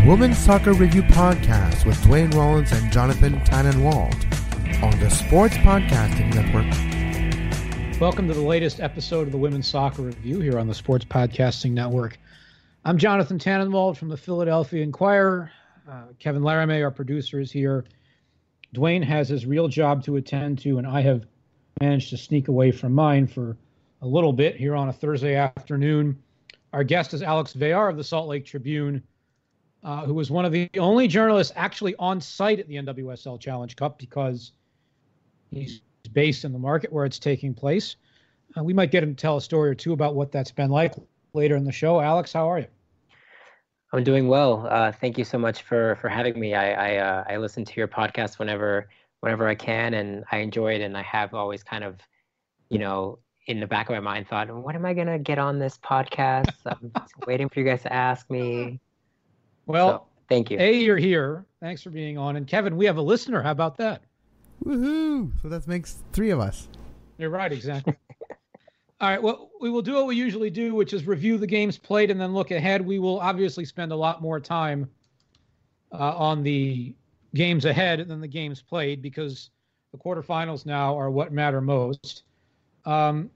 Women's Soccer Review Podcast with Dwayne Rollins and Jonathan Tannenwald on the Sports Podcasting Network. Welcome to the latest episode of the Women's Soccer Review here on the Sports Podcasting Network. I'm Jonathan Tannenwald from the Philadelphia Inquirer. Kevin Laramie, our producer, is here. Dwayne has his real job to attend to, and I have managed to sneak away from mine for a little bit here on a Thursday afternoon. Our guest is Alex Vejar of the Salt Lake Tribune, who was one of the only journalists actually on site at the NWSL Challenge Cup because he's based in the market where it's taking place. We might get him to tell a story or two about what that's been like later in the show. Alex, how are you? I'm doing well. Thank you so much for having me. I listen to your podcast whenever I can, and I enjoy it. And I have always kind of, in the back of my mind thought, when am I going to get on this podcast? I'm waiting for you guys to ask me. Well, so, thank you. You're here. Thanks for being on. And Kevin, we have a listener. How about that? Woohoo! So that makes three of us. You're right, exactly. All right, well, we will do what we usually do, which is review the games played and then look ahead. We will obviously spend a lot more time on the games ahead than the games played because the quarterfinals now are what matter most. In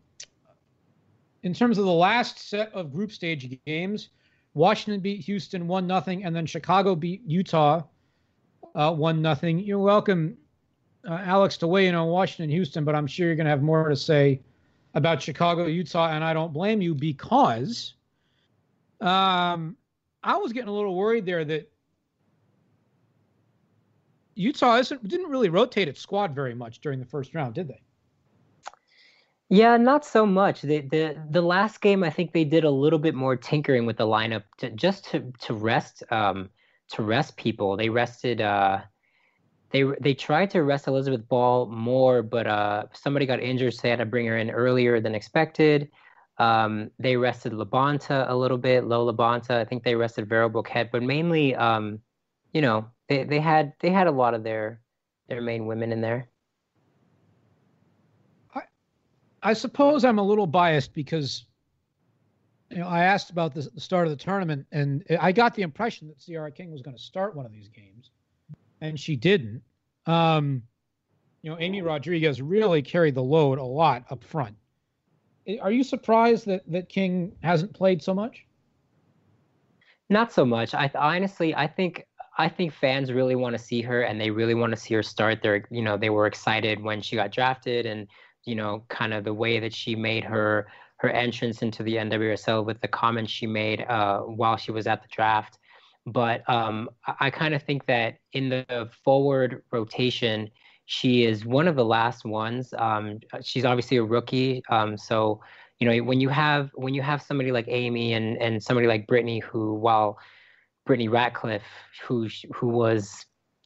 terms of the last set of group stage games, Washington beat Houston 1-0, and then Chicago beat Utah 1-0. You're welcome, Alex, to weigh in on Washington and Houston, but I'm sure you're going to have more to say about Chicago, Utah, and I don't blame you because I was getting a little worried there that Utah didn't really rotate its squad very much during the first round, did they? Yeah, not so much. The last game, I think they did a little bit more tinkering with the lineup to rest people. They rested. They tried to rest Elizabeth Ball more, but somebody got injured, so they had to bring her in earlier than expected. They rested Labonta a little bit, Lola Labonta. I think they rested Vero Boquet, but mainly, they had a lot of their main women in there. I suppose I'm a little biased because, I asked about the start of the tournament, and I got the impression that Ciara King was going to start one of these games, and she didn't. Amy Rodriguez really carried the load a lot up front. Are you surprised that King hasn't played so much? Not so much. I think fans really want to see her, and they really want to see her start. They were excited when she got drafted, and kind of the way that she made her entrance into the NWSL with the comments she made while she was at the draft. But I kind of think that in the forward rotation, she is one of the last ones. She's obviously a rookie, so when you have somebody like Amy and somebody like Brittany, Brittany Ratcliffe, who was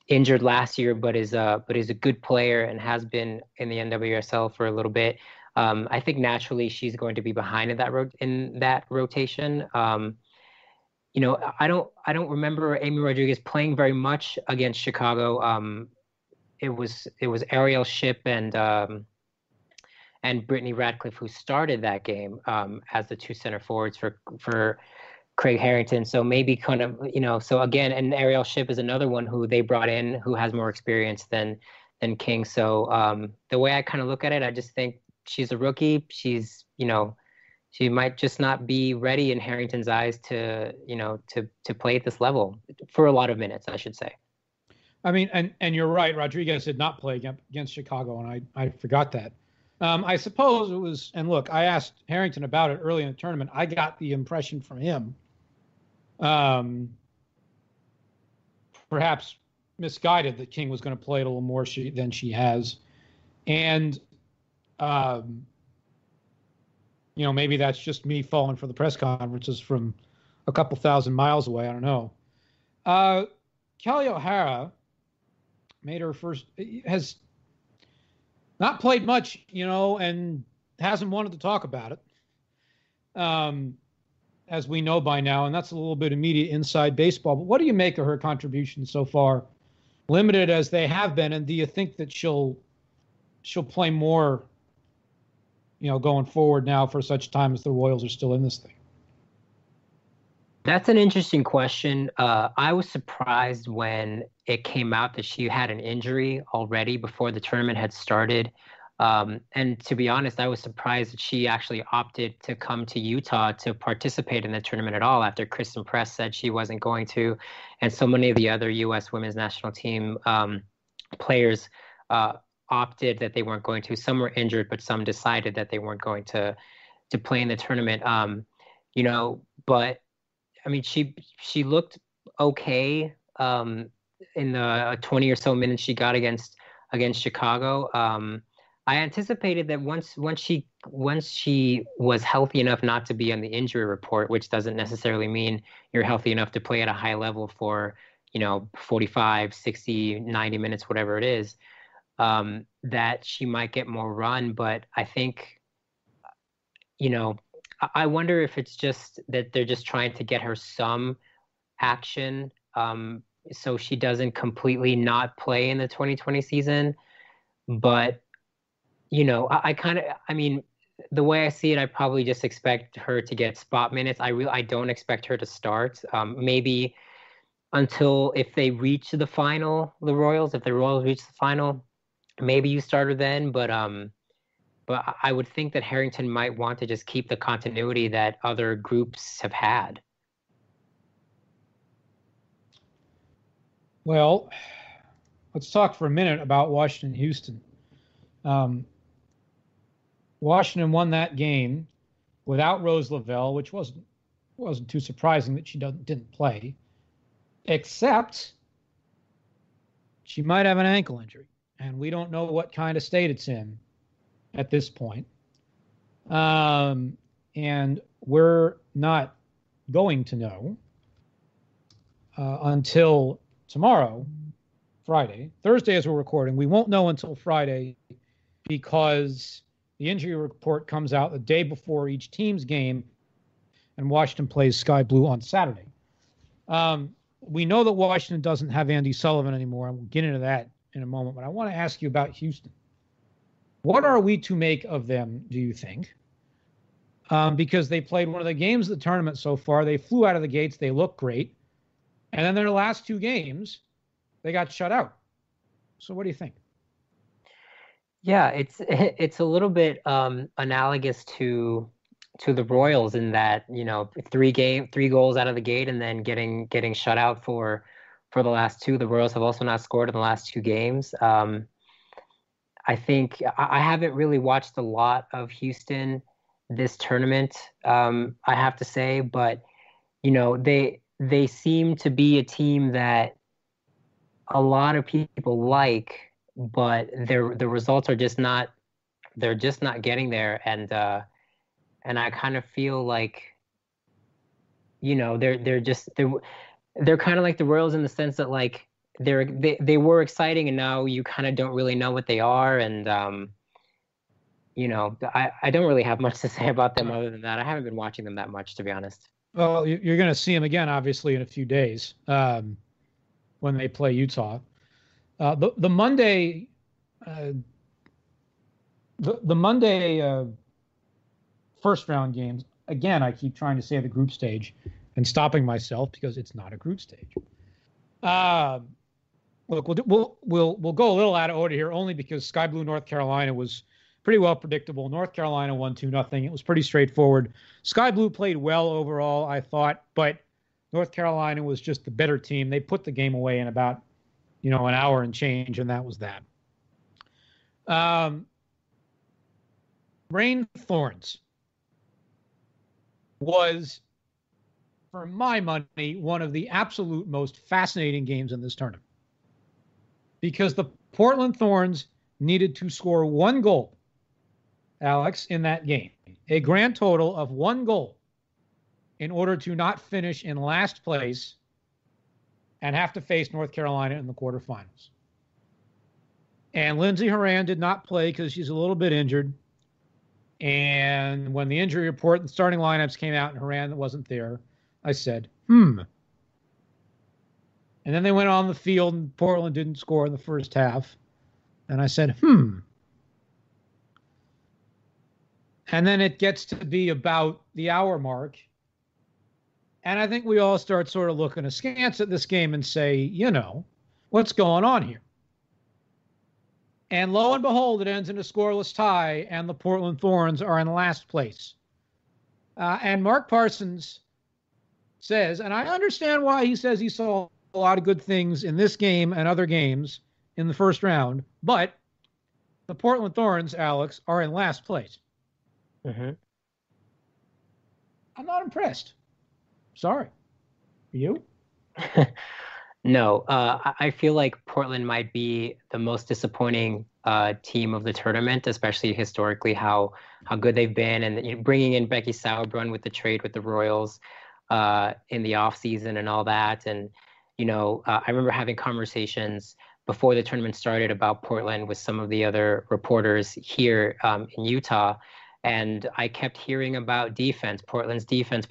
injured last year, but is a good player and has been in the NWSL for a little bit. I think naturally she's going to be behind in that rotation. I don't remember Amy Rodriguez playing very much against Chicago. It was Ariel Shipp and Brittany Ratcliffe who started that game as the two center forwards for Craig Harrington. So maybe kind of, so again, and Ariel Shipp is another one who they brought in who has more experience than King. So the way I kind of look at it, I just think she's a rookie. She's, she might just not be ready in Harrington's eyes to play at this level for a lot of minutes, I should say. I mean, and you're right. Rodriguez did not play against Chicago, and I forgot that. I suppose it was, and look, I asked Harrington about it early in the tournament. I got the impression from him, perhaps misguided, that King was going to play it a little more than she has. And, maybe that's just me falling for the press conferences from a couple thousand miles away. I don't know. Kelly O'Hara made her has not played much, and hasn't wanted to talk about it, as we know by now, and that's a little bit immediate inside baseball. But what do you make of her contribution so far, limited as they have been, and do you think that she'll play more, going forward now for such time as the Royals are still in this thing? That's an interesting question. I was surprised when it came out that she had an injury already before the tournament had started. And to be honest, I was surprised that she actually opted to come to Utah to participate in the tournament at all after Kristen Press said she wasn't going to. And so many of the other U.S. women's national team players opted that they weren't going to. Some were injured, but some decided that they weren't going to play in the tournament. But I mean, she looked okay in the 20 or so minutes she got against Chicago. I anticipated that once she was healthy enough not to be on the injury report, which doesn't necessarily mean you're healthy enough to play at a high level for 45, 60, 90 minutes, whatever it is, that she might get more run. But I think, I wonder if it's just that they're just trying to get her some action, so she doesn't completely not play in the 2020 season. But, I mean, the way I see it, I probably just expect her to get spot minutes. I don't expect her to start. Maybe until if they reach the final, the Royals, if the Royals reach the final, maybe you start her then. But I would think that Harrington might want to just keep the continuity that other groups have had. Well, let's talk for a minute about Washington-Houston. Washington won that game without Rose Lavelle, which wasn't too surprising that she didn't play, except she might have an ankle injury, and we don't know what kind of state it's in at this point. And we're not going to know until tomorrow, Friday. Thursday, as we're recording, we won't know until Friday because the injury report comes out the day before each team's game, and Washington plays Sky Blue on Saturday. We know that Washington doesn't have Andy Sullivan anymore, and we'll get into that in a moment, but I want to ask you about Houston. What are we to make of them, do you think? Because they played one of the games of the tournament so far. They flew out of the gates. They look great. And then their last two games, they got shut out. So what do you think? Yeah, it's a little bit analogous to the Royals in that, 3 goals out of the gate and then getting shut out for the last two. The Royals have also not scored in the last 2 games. I think I haven't really watched a lot of Houston this tournament, I have to say, but they seem to be a team that a lot of people like, but the results are just not getting there, and I kind of feel like they're kind of like the Royals in the sense that like they were exciting and now you kind of don't really know what they are, and I don't really have much to say about them other than that. I haven't been watching them that much, to be honest. Well, you're going to see them again, obviously, in a few days when they play Utah. The Monday, the Monday first round games. Again, I keep trying to say the group stage and stopping myself because it's not a group stage. Look, we'll go a little out of order here only because Sky Blue North Carolina was pretty well predictable. North Carolina won 2-0. It was pretty straightforward. Sky Blue played well overall, I thought, but North Carolina was just the better team. They put the game away in about, an hour and change, and that was that. Rain Thorns was, for my money, one of the absolute most fascinating games in this tournament. Because the Portland Thorns needed to score 1 goal, Alex, in that game. A grand total of 1 goal in order to not finish in last place and have to face North Carolina in the quarterfinals. And Lindsey Horan did not play because she's a little bit injured. And when the injury report and starting lineups came out and Horan wasn't there, I said, And then they went on the field and Portland didn't score in the first half. And I said, And then it gets to be about the hour mark. And I think we all start sort of looking askance at this game and say, what's going on here? And lo and behold, it ends in a scoreless tie, and the Portland Thorns are in last place. And Mark Parsons says, and I understand why he says he saw a lot of good things in this game and other games in the first round, but the Portland Thorns, Alex, are in last place. Mm-hmm. I'm not impressed. Sorry. Are you? No, I feel like Portland might be the most disappointing team of the tournament, especially historically how good they've been, and bringing in Becky Sauerbrunn with the trade with the Royals in the offseason and all that. And I remember having conversations before the tournament started about Portland with some of the other reporters here in Utah. And I kept hearing about Portland's defense,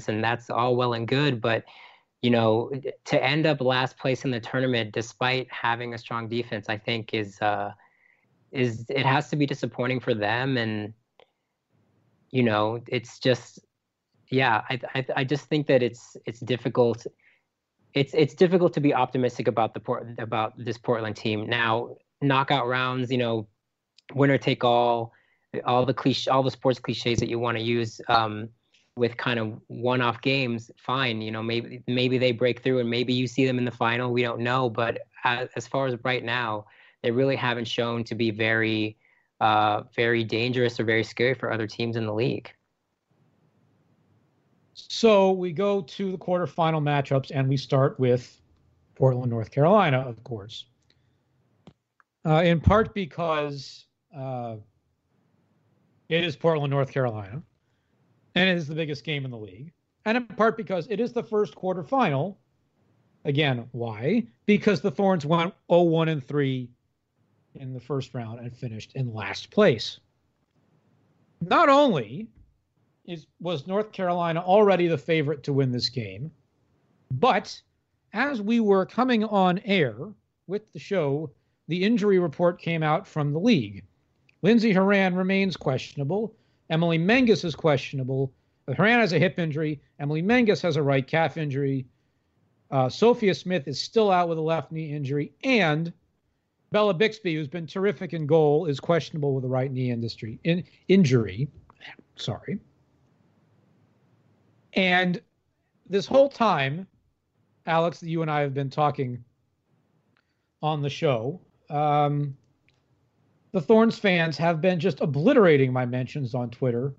and that's all well and good. But, to end up last place in the tournament, despite having a strong defense, I think is it has to be disappointing for them. And, it's just, I just think that it's difficult. It's difficult to be optimistic about about this Portland team. Now, knockout rounds, winner take all the sports cliches that you want to use with kind of one-off games, fine. Maybe they break through and maybe you see them in the final. We don't know, but as far as right now, they really haven't shown to be very, very dangerous or very scary for other teams in the league. So we go to the quarterfinal matchups, and we start with Portland, North Carolina, of course. In part because it is Portland, North Carolina, and it is the biggest game in the league. And in part because it is the first quarterfinal. Again, why? Because the Thorns went 0-1-3 in the first round and finished in last place. Not only was North Carolina already the favorite to win this game, but as we were coming on air with the show, the injury report came out from the league. Lindsey Horan remains questionable. Emily Menges is questionable. Horan has a hip injury. Emily Menges has a right calf injury. Sophia Smith is still out with a left knee injury. And Bella Bixby, who's been terrific in goal, is questionable with a right knee injury. Sorry. And this whole time, Alex, you and I have been talking on the show, the Thorns fans have been just obliterating my mentions on Twitter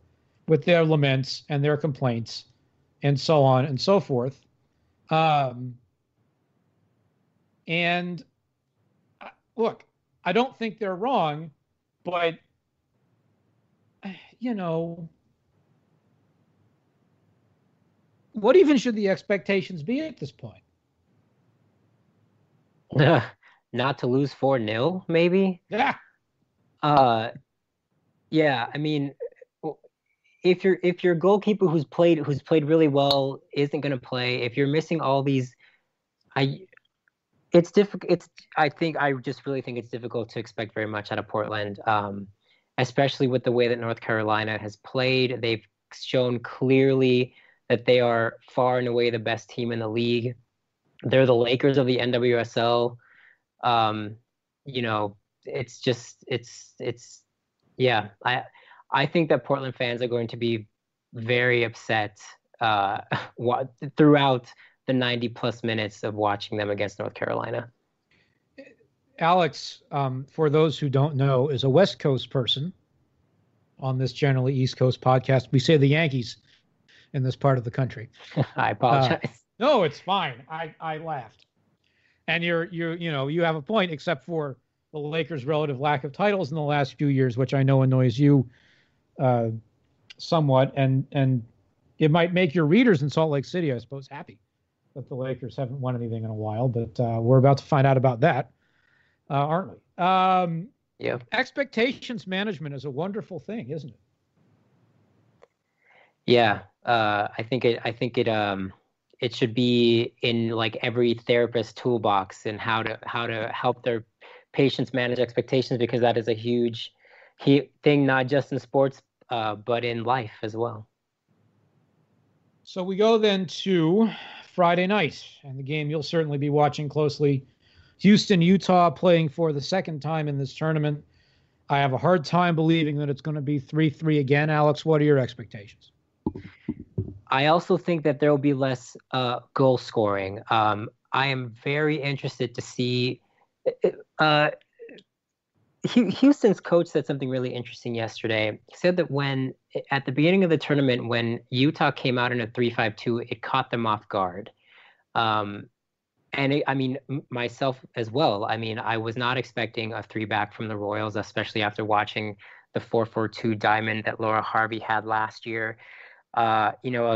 with their laments and their complaints and so on and so forth. And look, I don't think they're wrong, but, what even should the expectations be at this point? Not to lose 4-0, maybe? Yeah. Yeah, I mean, if your goalkeeper who's played really well isn't going to play, if you're missing all these, it's difficult. I just really think it's difficult to expect very much out of Portland, especially with the way that North Carolina has played. They've shown clearly that they are far and away the best team in the league. They're the Lakers of the NWSL. I think that Portland fans are going to be very upset throughout the 90 plus minutes of watching them against North Carolina. Alex, for those who don't know, is a West Coast person on this generally East Coast podcast. We say the Yankees in this part of the country. I apologize. No, it's fine. I laughed. And you have a point, except for the Lakers' relative lack of titles in the last few years, which I know annoys you somewhat, and it might make your readers in Salt Lake City, I suppose, happy that the Lakers haven't won anything in a while, but we're about to find out about that, aren't we? Yeah. Expectations management is a wonderful thing, isn't it? Yeah, I think it should be in like every therapist's toolbox, and how to help their patients manage expectations, because that is a huge thing, not just in sports, but in life as well. So we go then to Friday night, and the game you'll certainly be watching closely. Houston, Utah playing for the second time in this tournament. I have a hard time believing that it's going to be 3-3 again. Alex, what are your expectations? I also think that there will be less goal scoring. I am very interested to see. Houston's coach said something really interesting yesterday. He said that at the beginning of the tournament, when Utah came out in a 3-5-2, it caught them off guard. Myself as well. I mean, I was not expecting a 3-back from the Royals, especially after watching the 4-4-2 diamond that Laura Harvey had last year. A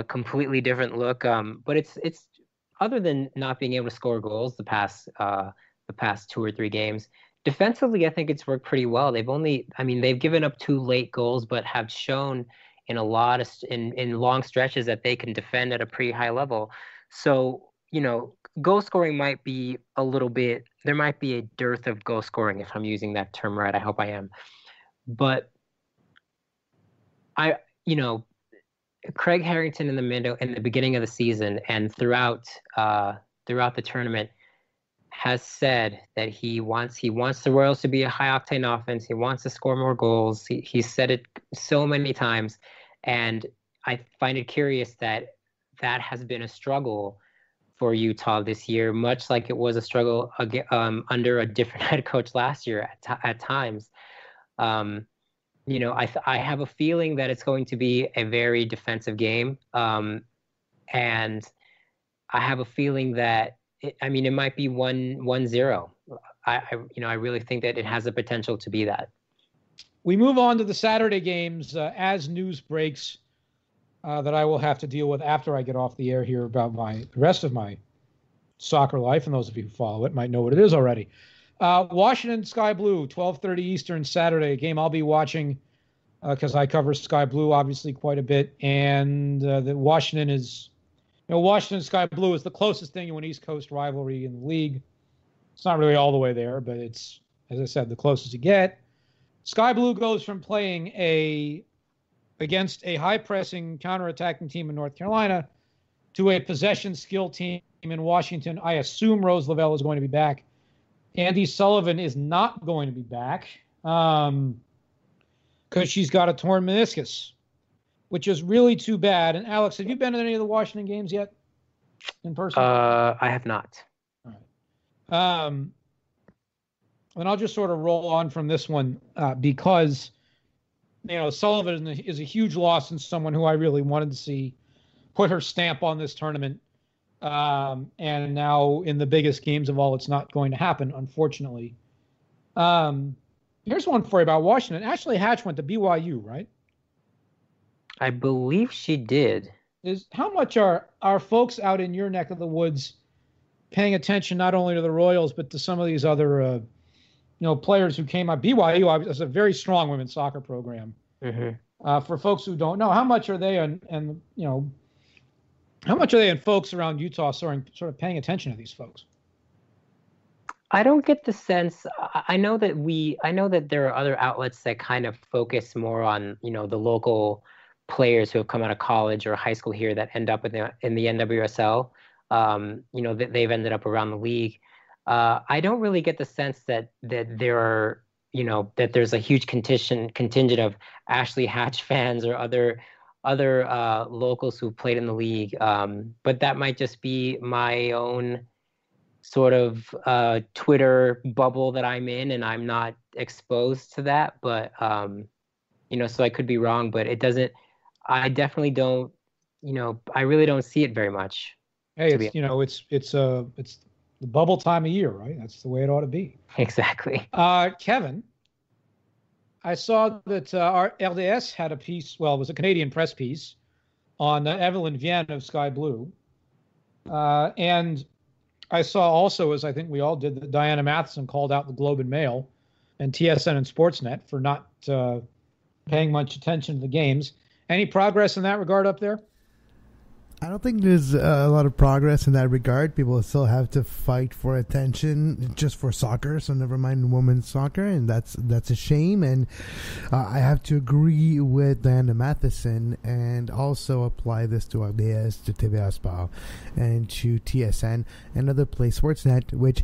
completely different look. But it's other than not being able to score goals the past 2 or 3 games. Defensively, I think it's worked pretty well. They've given up 2 late goals, but have shown in long stretches that they can defend at a pretty high level. So, goal scoring might be there might be a dearth of goal scoring, if I'm using that term right. I hope I am. But Craig Harrington in the beginning of the season and throughout the tournament has said that he wants the Royals to be a high octane offense. He wants to score more goals. He said it so many times, and I find it curious that has been a struggle for Utah this year, much like it was a struggle under a different head coach last year at times. I have a feeling that it's going to be a very defensive game, and I have a feeling that it might be 1-0. I really think that it has the potential to be that. We move on to the Saturday games as news breaks that I will have to deal with after I get off the air here about the rest of my soccer life, and those of you who follow it might know what it is already. Washington Sky Blue, 12:30 Eastern Saturday, a game I'll be watching because I cover Sky Blue obviously quite a bit, and the Washington Sky Blue is the closest thing to an East Coast rivalry in the league. It's not really all the way there, but it's, as I said, the closest you get. Sky Blue goes from playing against a high-pressing, counter-attacking team in North Carolina to a possession skill team in Washington. I assume Rose Lavelle is going to be back. Andy Sullivan is not going to be back because she's got a torn meniscus, which is really too bad. And Alex, have you been to any of the Washington games yet in person? I have not. All right. And I'll just sort of roll on from this one because, Sullivan is a huge loss and someone who I really wanted to see put her stamp on this tournament. And now in the biggest games of all, it's not going to happen, unfortunately. Here's one for you about Washington. Ashley Hatch went to BYU, right? I believe she did. How much are folks out in your neck of the woods paying attention not only to the Royals but to some of these other players who came out? BYU is a very strong women's soccer program. Mm-hmm. For folks who don't know, how much are they how much are they and folks around Utah sort of paying attention to these folks? I don't get the sense. I know that there are other outlets that kind of focus more on the local players who have come out of college or high school here that end up in the NWSL. That they've ended up around the league. I don't really get the sense that there are that there's a huge contingent of Ashley Hatch fans or other locals who played in the league. But that might just be my own sort of Twitter bubble that I'm in, and I'm not exposed to that. But so I could be wrong, but it doesn't. I definitely don't. I really don't see it very much. Hey, it's the bubble time of year, right? That's the way it ought to be. Exactly. Kevin, I saw that our LDS had a piece. Well, it was a Canadian press piece on Evelyn Vienne of Sky Blue, and I saw also, as I think we all did, that Diana Matheson called out the Globe and Mail and TSN and Sportsnet for not paying much attention to the games. Any progress in that regard up there? I don't think there's a lot of progress in that regard. People still have to fight for attention just for soccer, so never mind women's soccer, and that's a shame. And I have to agree with Diana Matheson and also apply this to RDS, to TVA Sport, and to TSN and other play Sportsnet, which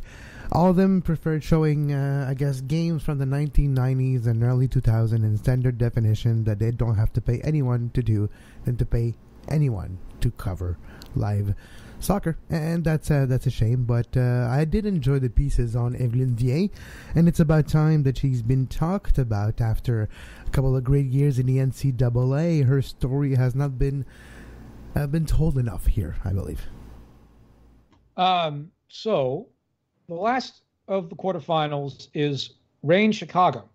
all of them preferred showing, I guess, games from the 1990s and early 2000s in standard definition that they don't have to pay anyone to do than to pay anyone to cover live soccer, and that's a shame. But I did enjoy the pieces on Evelyn Vier, and it's about time that she's been talked about after a couple of great years in the NCAA. Her story has not been told enough here, I believe. So the last of the quarterfinals is Reign Chicago,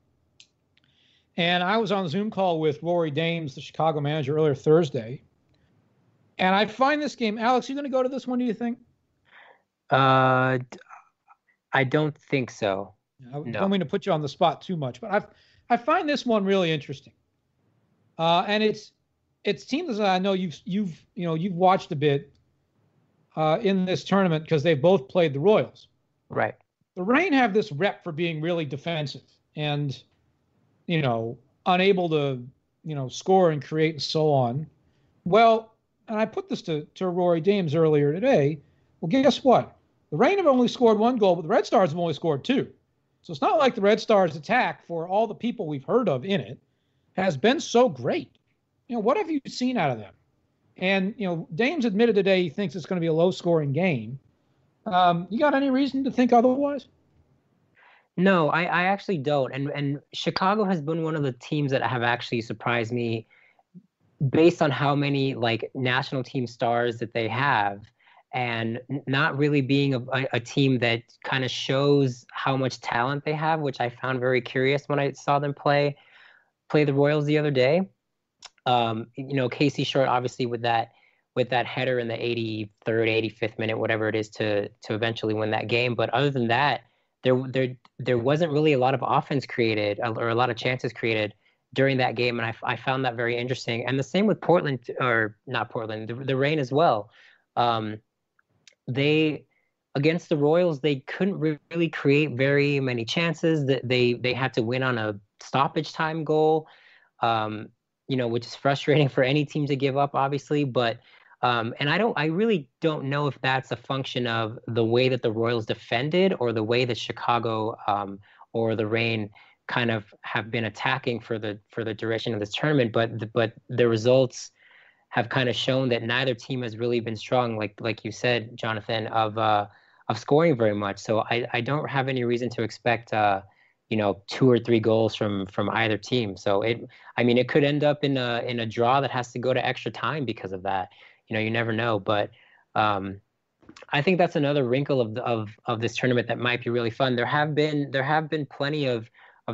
and I was on a Zoom call with Rory Dames, the Chicago manager, earlier Thursday. And I find this game, Alex, you going to go to this one, do you think? I don't think so. I don't mean to put you on the spot too much, but I find this one really interesting. And it's teams that I know you've watched a bit in this tournament because they've both played the Royals. Right. The Reign have this rep for being really defensive and, unable to, score and create and so on. Well, and I put this to Rory Dames earlier today. Well, guess what? The Reign have only scored 1 goal, but the Red Stars have only scored 2. So it's not like the Red Stars' attack, for all the people we've heard of in it, has been so great. What have you seen out of them? And, Dames admitted today he thinks it's going to be a low-scoring game. You got any reason to think otherwise? No, I actually don't. And Chicago has been one of the teams that have actually surprised me based on how many national team stars that they have, and not really being a team that kind of shows how much talent they have, which I found very curious when I saw them play the Royals the other day. Casey Short, obviously with that header in the 83rd, 85th minute, whatever it is, to eventually win that game. But other than that, there wasn't really a lot of offense created or a lot of chances created during that game, and I found that very interesting. And the same with Portland, or not Portland, the Reign as well. They, against the Royals, they couldn't really create very many chances. That they had to win on a stoppage time goal, which is frustrating for any team to give up, obviously. But and I really don't know if that's a function of the way that the Royals defended or the way that Chicago or the Reign kind of have been attacking for the duration of this tournament, but the results have kind of shown that neither team has really been strong, like you said, Jonathan, of scoring very much. So I don't have any reason to expect 2 or 3 goals from either team. So it could end up in a draw that has to go to extra time because of that. You never know, but I think that's another wrinkle of this tournament that might be really fun. There have been plenty of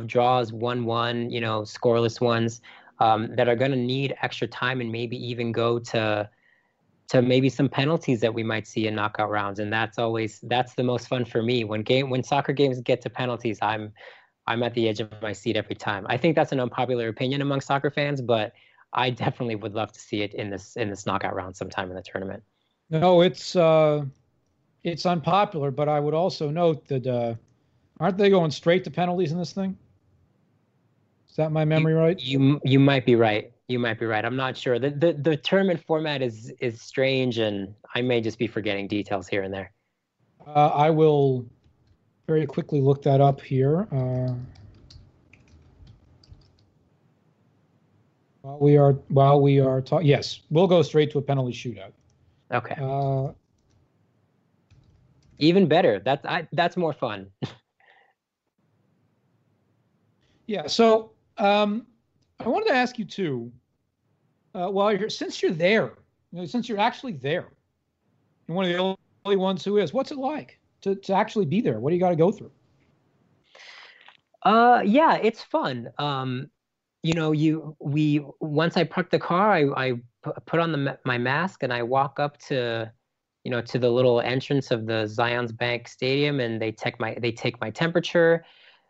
draws, 1-1, scoreless ones, that are going to need extra time and maybe even go to maybe some penalties that we might see in knockout rounds. And that's the most fun for me. When soccer games get to penalties, I'm at the edge of my seat every time. I think that's an unpopular opinion among soccer fans, but I definitely would love to see it in this knockout round sometime in the tournament. No, it's unpopular, but I would also note that aren't they going straight to penalties in this thing? Is that my memory right? You might be right. You might be right. I'm not sure. The tournament format is strange, and I may just be forgetting details here and there. I will very quickly look that up here. While we are talking, yes, we'll go straight to a penalty shootout. Okay. Even better. That's more fun. Yeah. So I wanted to ask you too. While you're here, since you're there, since you're actually there, you're one of the only ones who is. What's it like to actually be there? What do you got to go through? Yeah, it's fun. Once I park the car, I put on my mask and I walk up to the little entrance of the Zions Bank Stadium, and they take my temperature.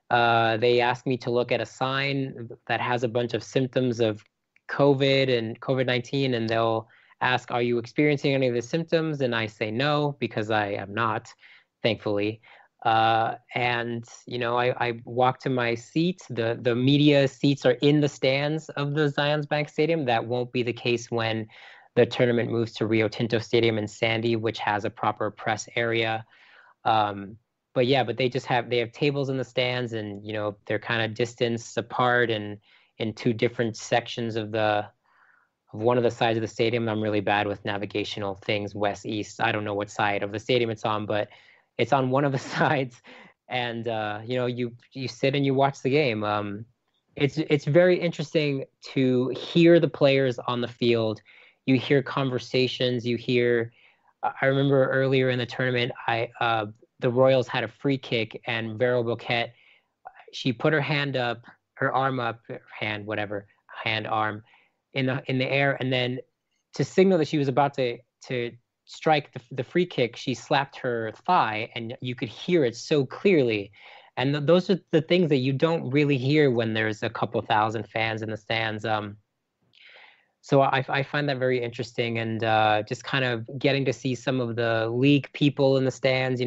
They ask me to look at a sign that has a bunch of symptoms of COVID and COVID-19, and they'll ask, "Are you experiencing any of the symptoms?" And I say no, because I am not, thankfully. And I walk to my seat. The media seats are in the stands of the Zions Bank Stadium. That won't be the case when the tournament moves to Rio Tinto Stadium in Sandy, which has a proper press area. But they have tables in the stands, and they're kind of distanced apart and in two different sections of one of the sides of the stadium. I'm really bad with navigational things, west, east. I don't know what side of the stadium it's on, but it's on one of the sides. And you sit and you watch the game. It's very interesting to hear the players on the field. You hear conversations. I remember earlier in the tournament, the Royals had a free kick, and Vero Boquete, she put her arm up, arm in the air, and then to signal that she was about to strike the free kick, she slapped her thigh, and you could hear it so clearly. And those are the things that you don't really hear when there's a couple thousand fans in the stands. So I find that very interesting, and just kind of getting to see some of the league people in the stands.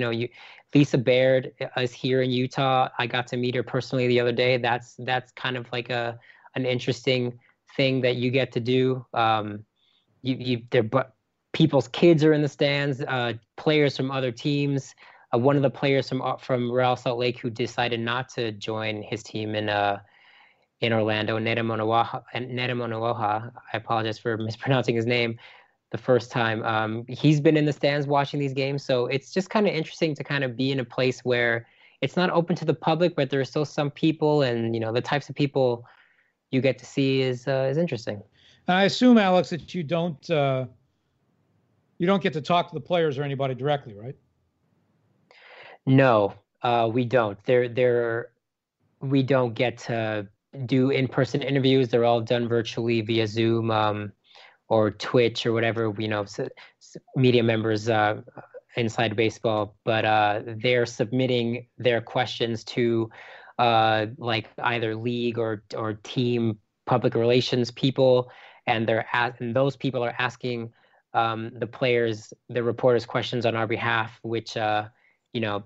Lisa Baird is here in Utah. I got to meet her personally the other day. That's kind of like an interesting thing that you get to do. People's kids are in the stands. Players from other teams. One of the players from Real Salt Lake who decided not to join his team in Orlando, Nedemonowaha. I apologize for mispronouncing his name the first time. He's been in the stands watching these games, so it's just kind of interesting to kind of be in a place where it's not open to the public, but there are still some people, and the types of people you get to see is interesting. And I assume, Alex, that you don't get to talk to the players or anybody directly, right? No, we don't. We don't get to do in-person interviews. They're all done virtually via Zoom or Twitch or whatever, media members inside baseball. But they're submitting their questions to like either league or team public relations people, and those people are asking the reporters questions on our behalf, which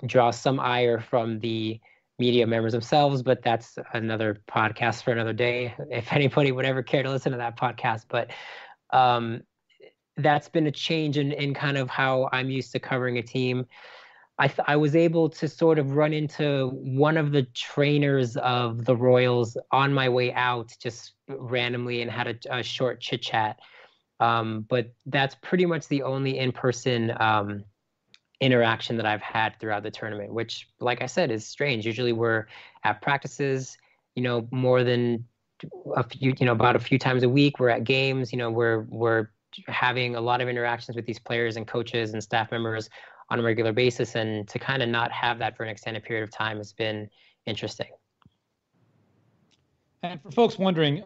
draws some ire from the media members themselves, but that's another podcast for another day, if anybody would ever care to listen to that podcast. But that's been a change in kind of how I'm used to covering a team. I was able to sort of run into one of the trainers of the Royals on my way out, just randomly, and had a short chit chat. But that's pretty much the only in-person interaction that I've had throughout the tournament, which, like I said, is strange. Usually we're at practices, more than about a few times a week. We're at games, we're having a lot of interactions with these players and coaches and staff members on a regular basis, and to kind of not have that for an extended period of time has been interesting. And for folks wondering,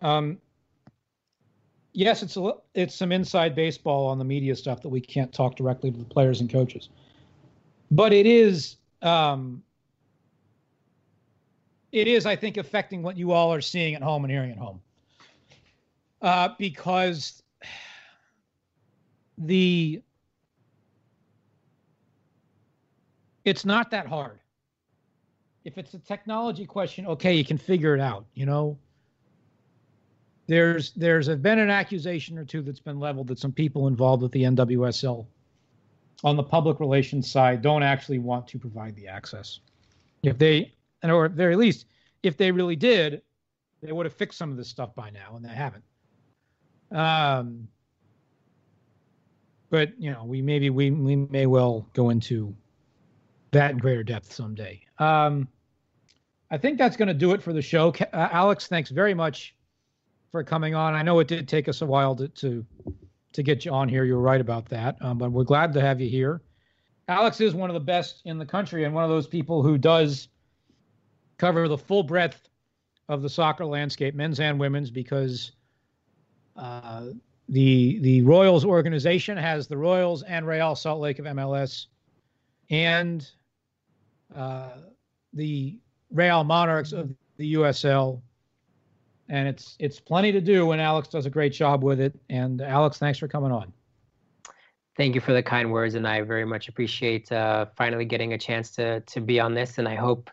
yes, it's some inside baseball on the media stuff that we can't talk directly to the players and coaches. But it is, I think, affecting what you all are seeing at home and hearing at home. Because it's not that hard. If it's a technology question, okay, you can figure it out, There's been an accusation or two that's been leveled that some people involved with the NWSL on the public relations side don't actually want to provide the access. Or at the very least, if they really did, they would have fixed some of this stuff by now, and they haven't. But we may well go into that in greater depth someday. I think that's going to do it for the show. Alex, thanks very much for coming on. I know it did take us a while to get you on here. You're right about that. But we're glad to have you here. Alex is one of the best in the country, and one of those people who does cover the full breadth of the soccer landscape, men's and women's, because the Royals organization has the Royals and Real Salt Lake of MLS, and the Real Monarchs of the USL. And it's plenty to do, and Alex does a great job with it. And Alex, thanks for coming on. Thank you for the kind words, and I very much appreciate finally getting a chance to be on this, and I hope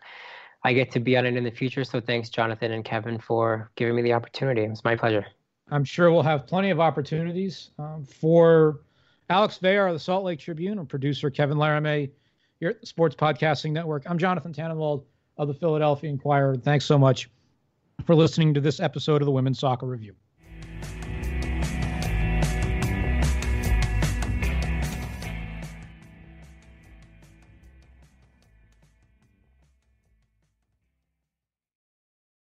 I get to be on it in the future. So thanks, Jonathan and Kevin, for giving me the opportunity. It was my pleasure. I'm sure we'll have plenty of opportunities. For Alex Vejar of the Salt Lake Tribune and producer Kevin Laramie here at the Sports Podcasting Network, I'm Jonathan Tannenwald of the Philadelphia Inquirer. Thanks so much for listening to this episode of the Women's Soccer Review.